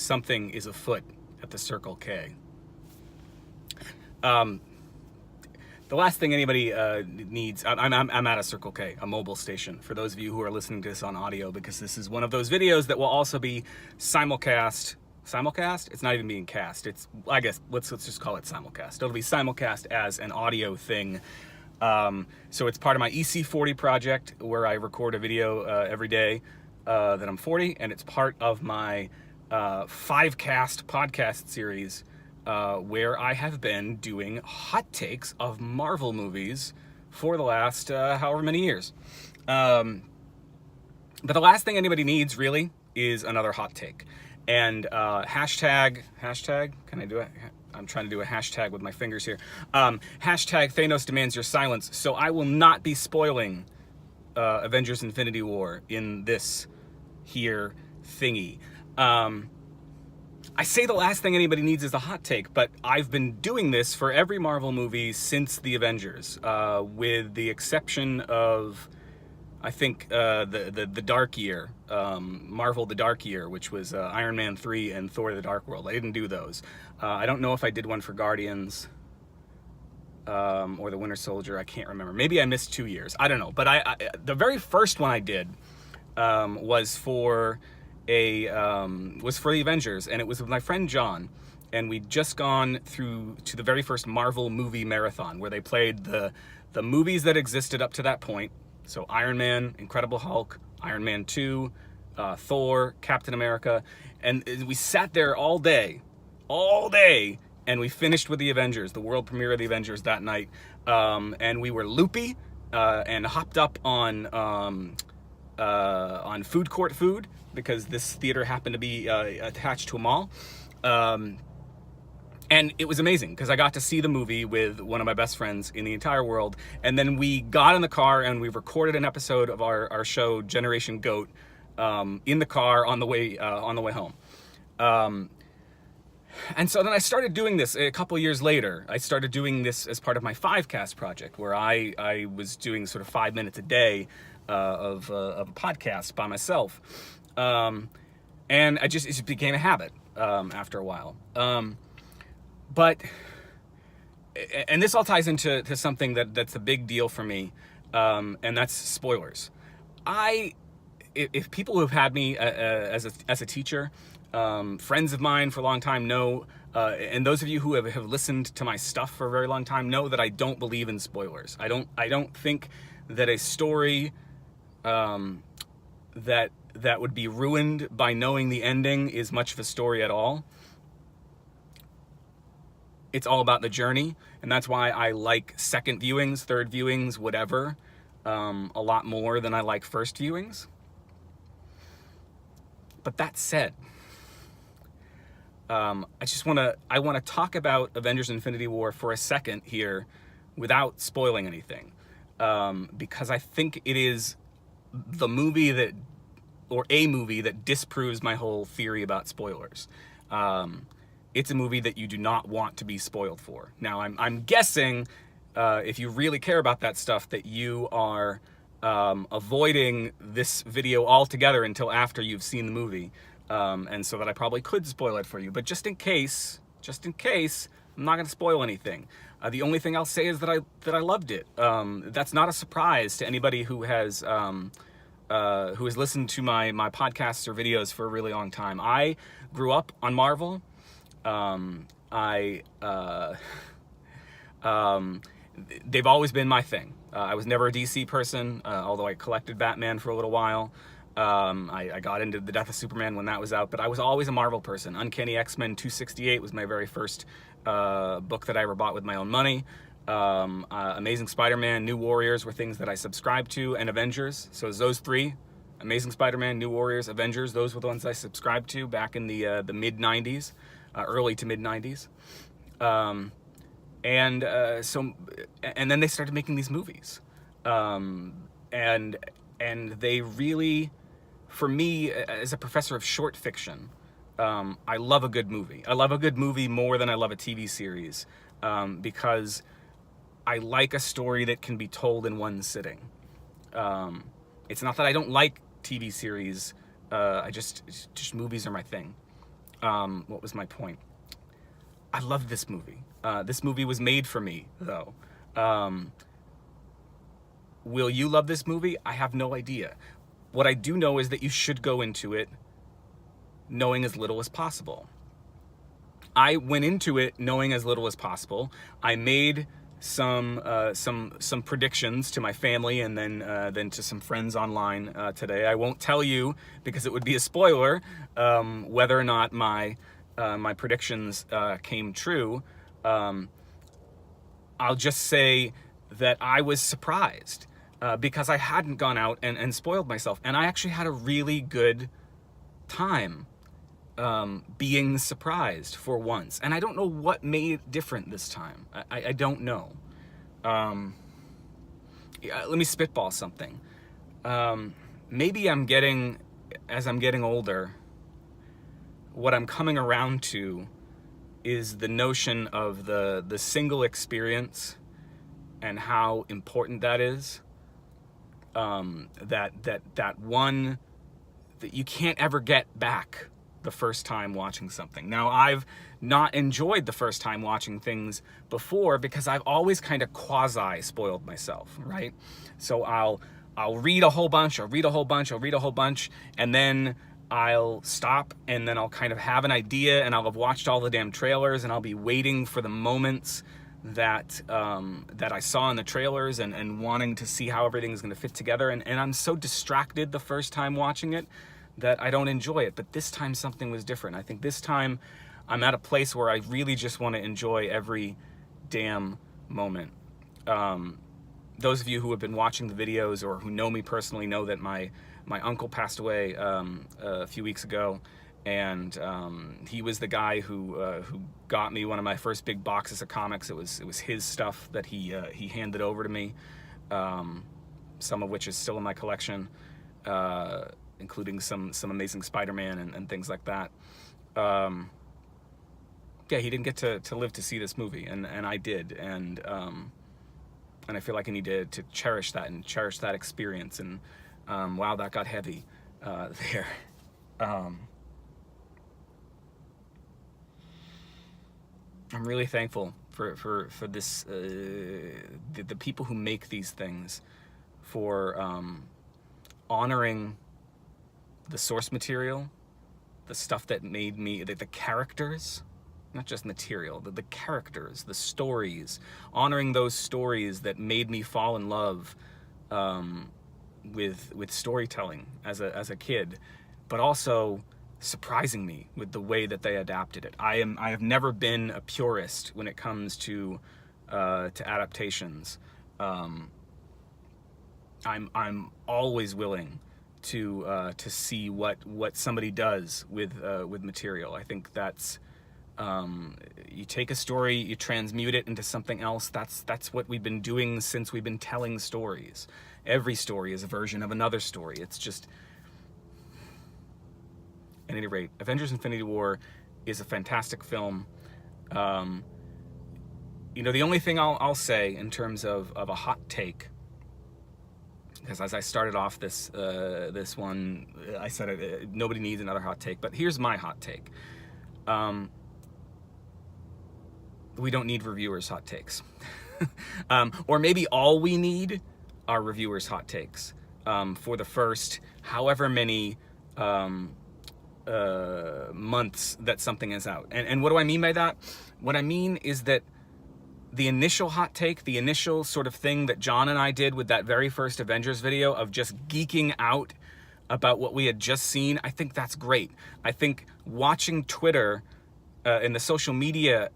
something is afoot at the Circle K. The last thing anybody needs, I'm at a Circle K, a mobile station, for those of you who are listening to this on audio, because this is one of those videos that will also be simulcast. Simulcast? It's not even being cast. It's, I guess, let's just call it simulcast. It'll be simulcast as an audio thing. So it's part of my EC40 project, where I record a video every day that I'm 40, and it's part of my 5-cast podcast series, where I have been doing hot takes of Marvel movies for the last however many years. But the last thing anybody needs, really, is another hot take. And hashtag, can I do it? I'm trying to do a hashtag with my fingers here. Hashtag Thanos demands your silence. So I will not be spoiling Avengers Infinity War in this here thingy. I say the last thing anybody needs is a hot take, but I've been doing this for every Marvel movie since the Avengers, with the exception of, I think, the Dark Year, Marvel the Dark Year, which was Iron Man 3 and Thor the Dark World. I didn't do those. I don't know if I did one for Guardians or the Winter Soldier. I can't remember. Maybe I missed 2 years. I don't know. But the very first one I did was for the Avengers, and it was with my friend John, and we'd just gone through to the very first Marvel movie marathon, where they played the movies that existed up to that point. So Iron Man, Incredible Hulk, Iron Man 2, Thor, Captain America, and we sat there all day, and we finished with the Avengers, the world premiere of the Avengers that night, and we were loopy and hopped up on food court food, because this theater happened to be attached to a mall. And it was amazing, because I got to see the movie with one of my best friends in the entire world. And then we got in the car and we recorded an episode of our show, Generation Goat, in the car on the way home. And so then I started doing this a couple years later. I started doing this as part of my 5-cast project, where I was doing sort of 5 minutes a day of a podcast by myself. And it just became a habit after a while. But, and this all ties into something that's a big deal for me, and that's spoilers. If people who have had me as a teacher, friends of mine for a long time know, and those of you who have listened to my stuff for a very long time know that I don't believe in spoilers. I don't think that a story that would be ruined by knowing the ending is much of a story at all. It's all about the journey, and that's why I like second viewings, third viewings, whatever, a lot more than I like first viewings. But that said, I want to talk about Avengers Infinity War for a second here without spoiling anything, because I think it is the movie that, or a movie that disproves my whole theory about spoilers. It's a movie that you do not want to be spoiled for. Now, I'm guessing, if you really care about that stuff, that you are avoiding this video altogether until after you've seen the movie, and so that I probably could spoil it for you. But just in case, I'm not going to spoil anything. The only thing I'll say is that I loved it. That's not a surprise to anybody who has listened to my podcasts or videos for a really long time. I grew up on Marvel. They've always been my thing. I was never a DC person, although I collected Batman for a little while. I got into the Death of Superman when that was out, but I was always a Marvel person. Uncanny X-Men 268 was my very first book that I ever bought with my own money. Amazing Spider-Man, New Warriors were things that I subscribed to, and Avengers. So it was those three: Amazing Spider-Man, New Warriors, Avengers. Those were the ones I subscribed to back in the mid-90s. Early to mid-90s. And then they started making these movies. And they really, for me, as a professor of short fiction, I love a good movie. I love a good movie more than I love a TV series, because I like a story that can be told in one sitting. It's not that I don't like TV series. Just movies are my thing. What was my point? I love this movie. This movie was made for me, though. Will you love this movie? I have no idea. What I do know is that you should go into it knowing as little as possible. I went into it knowing as little as possible. I made some predictions to my family and then to some friends online today. I won't tell you because it would be a spoiler whether or not my predictions came true. I'll just say that I was surprised because I hadn't gone out and spoiled myself, and I actually had a really good time being surprised for once. And I don't know what made it different this time. I don't know. Yeah, let me spitball something. Maybe as I'm getting older, what I'm coming around to is the notion of the single experience and how important that is. That one that you can't ever get back the first time watching something. Now, I've not enjoyed the first time watching things before because I've always kind of quasi-spoiled myself, right? So I'll read a whole bunch, and then I'll stop, and then I'll kind of have an idea, and I'll have watched all the damn trailers, and I'll be waiting for the moments that I saw in the trailers and wanting to see how everything's going to fit together. And I'm so distracted the first time watching it that I don't enjoy it. But this time something was different. I think this time I'm at a place where I really just want to enjoy every damn moment. Those of you who have been watching the videos or who know me personally know that my uncle passed away a few weeks ago, and he was the guy who got me one of my first big boxes of comics. It was his stuff that he handed over to me, some of which is still in my collection, including some amazing Spider-Man and things like that. Yeah, he didn't get to live to see this movie, and I did, and I feel like I need to cherish that and cherish that experience. And wow, that got heavy there. I'm really thankful for this, the people who make these things, for honoring the source material, the stuff that made me, the characters, not just material, the characters, the stories, honoring those stories that made me fall in love with storytelling as a kid, but also surprising me with the way that they adapted it. I have never been a purist when it comes to adaptations. I'm always willing to see what somebody does with material. I think that's you take a story, you transmute it into something else. That's what we've been doing since we've been telling stories. Every story is a version of another story. It's just, at any rate, Avengers Infinity War is a fantastic film. You know, the only thing I'll say in terms of a hot take, because as I started off this one, I said nobody needs another hot take, but here's my hot take. We don't need reviewers' hot takes. Or maybe all we need are reviewers' hot takes for the first however many months that something is out. And what do I mean by that? What I mean is that the initial hot take, the initial sort of thing that John and I did with that very first Avengers video of just geeking out about what we had just seen, I think that's great. I think watching Twitter and the social media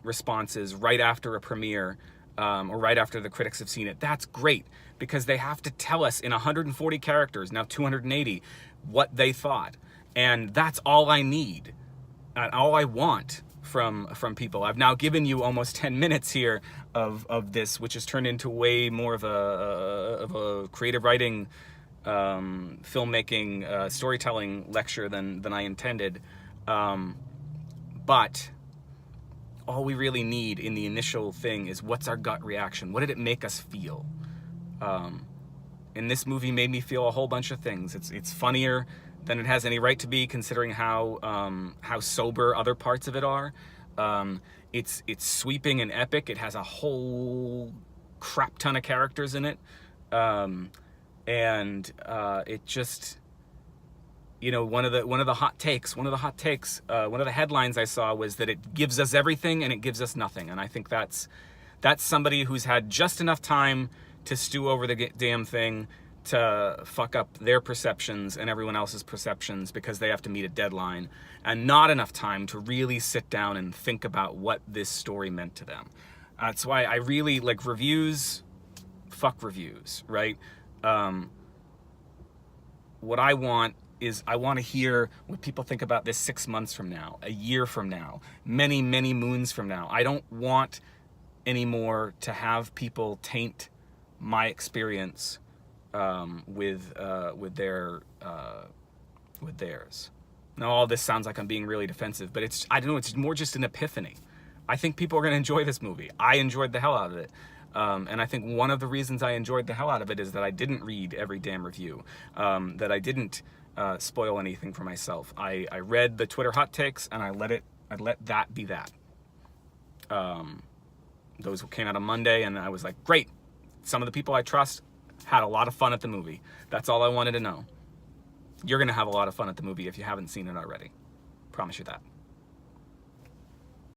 responses right after a premiere or right after the critics have seen it, that's great, because they have to tell us in 140 characters, now 280, what they thought. And that's all I need, and all I want from people. I've now given you almost 10 minutes here of this, which has turned into way more of a creative writing, filmmaking, storytelling lecture than I intended. But all we really need in the initial thing is, what's our gut reaction? What did it make us feel? And this movie made me feel a whole bunch of things. It's funnier than it has any right to be, considering how sober other parts of it are. It's sweeping and epic. It has a whole crap ton of characters in it, and it just, you know, one of the hot takes, one of the headlines I saw was that it gives us everything and it gives us nothing. And I think that's somebody who's had just enough time to stew over the damn thing, to fuck up their perceptions and everyone else's perceptions because they have to meet a deadline, and not enough time to really sit down and think about what this story meant to them. That's why I really like reviews. Fuck reviews, right? What I want is, I want to hear what people think about this 6 months from now, a year from now, many, many moons from now. I don't want anymore to have people taint my experience with theirs. Now, all this sounds like I'm being really defensive, but it's, I don't know, it's more just an epiphany. I think people are going to enjoy this movie. I enjoyed the hell out of it. And I think one of the reasons I enjoyed the hell out of it is that I didn't read every damn review, that I didn't spoil anything for myself. I read the Twitter hot takes and I let that be that. Those came out on Monday and I was like, great. Some of the people I trust had a lot of fun at the movie. That's all I wanted to know. You're going to have a lot of fun at the movie if you haven't seen it already. Promise you that.